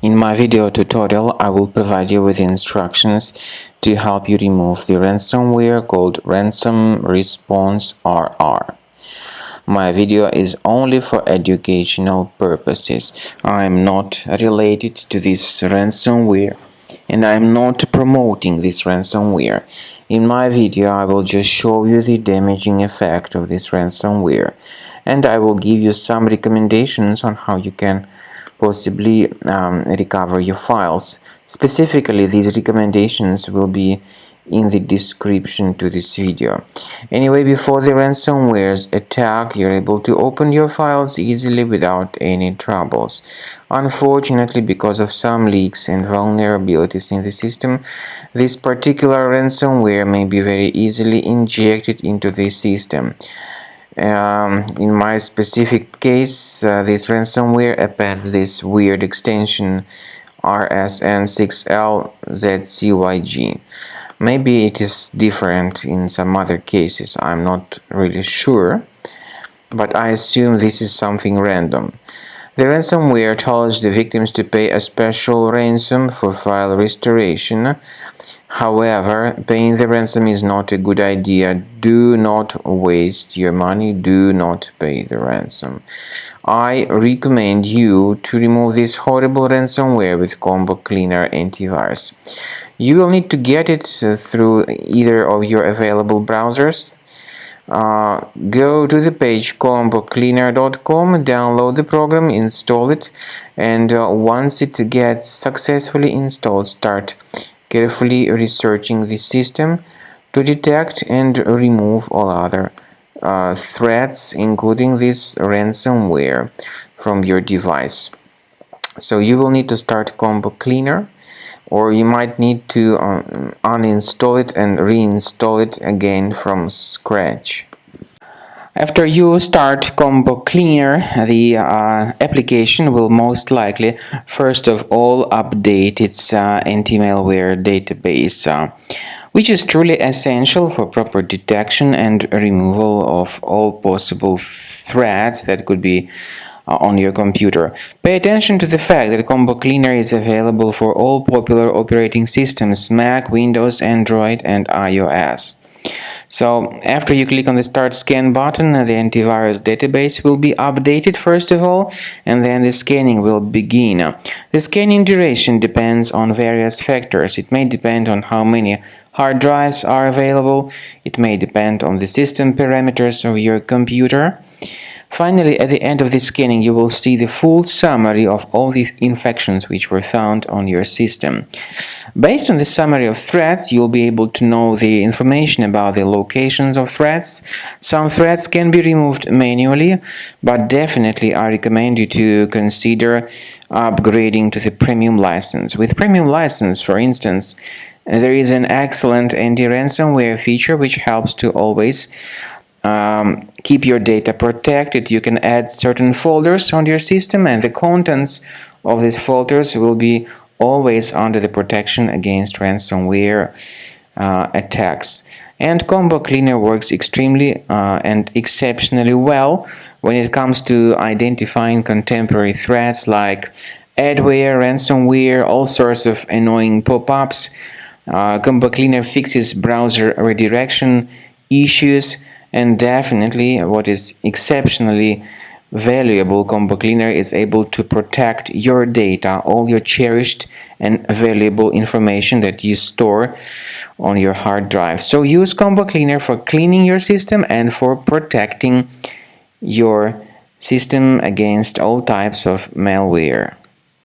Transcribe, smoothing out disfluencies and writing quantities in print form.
In my video tutorial, I will provide you with instructions to help you remove the ransomware called Rans0m Resp0nse. My video is only for educational purposes. I am not related to this ransomware and I am not promoting this ransomware. In my video, I will just show you the damaging effect of this ransomware, and I will give you some recommendations on how you can possibly recover your files. Specifically, these recommendations will be in the description to this video. Anyway, before the ransomware's attack, you're able to open your files easily without any troubles. Unfortunately, because of some leaks and vulnerabilities in the system, this particular ransomware may be very easily injected into the system. In my specific case, this ransomware appends this weird extension Rans0m Maybe it is different in some other cases, I'm not really sure, but I assume this is something random. The ransomware tells the victims to pay a special ransom for file restoration. However, paying the ransom is not a good idea. Do not waste your money. Do not pay the ransom. I recommend you to remove this horrible ransomware with Cleaner Antivirus. You will need to get it through either of your available browsers. Go to the page combocleaner.com, download the program, install it, and once it gets successfully installed, start carefully researching the system to detect and remove all other threats, including this ransomware, from your device. So you will need to start Combo Cleaner, or you might need to uninstall it and reinstall it again from scratch. After you start Combo Cleaner, the application will most likely first of all update its anti-malware database, which is truly essential for proper detection and removal of all possible threats that could be on your computer. Pay attention to the fact that Combo Cleaner is available for all popular operating systems: Mac, Windows, Android, and iOS. So after you click on the Start Scan button, the antivirus database will be updated first of all, and then the scanning will begin. The scanning duration depends on various factors. It may depend on how many hard drives are available. It may depend on the system parameters of your computer. Finally, at the end of the scanning, you will see the full summary of all the infections which were found on your system. Based on the summary of threats, you'll be able to know the information about the locations of threats. Some threats can be removed manually, but definitely I recommend you to consider upgrading to the premium license. With premium license, for instance, there is an excellent anti-ransomware feature which helps to always keep your data protected. You can add certain folders on your system, and the contents of these folders will be always under the protection against ransomware attacks. And Combo Cleaner works extremely and exceptionally well when it comes to identifying contemporary threats like adware, ransomware, all sorts of annoying pop-ups. Combo Cleaner fixes browser redirection issues. And definitely, what is exceptionally valuable, Combo Cleaner is able to protect your data, all your cherished and valuable information that you store on your hard drive. So use Combo Cleaner for cleaning your system and for protecting your system against all types of malware.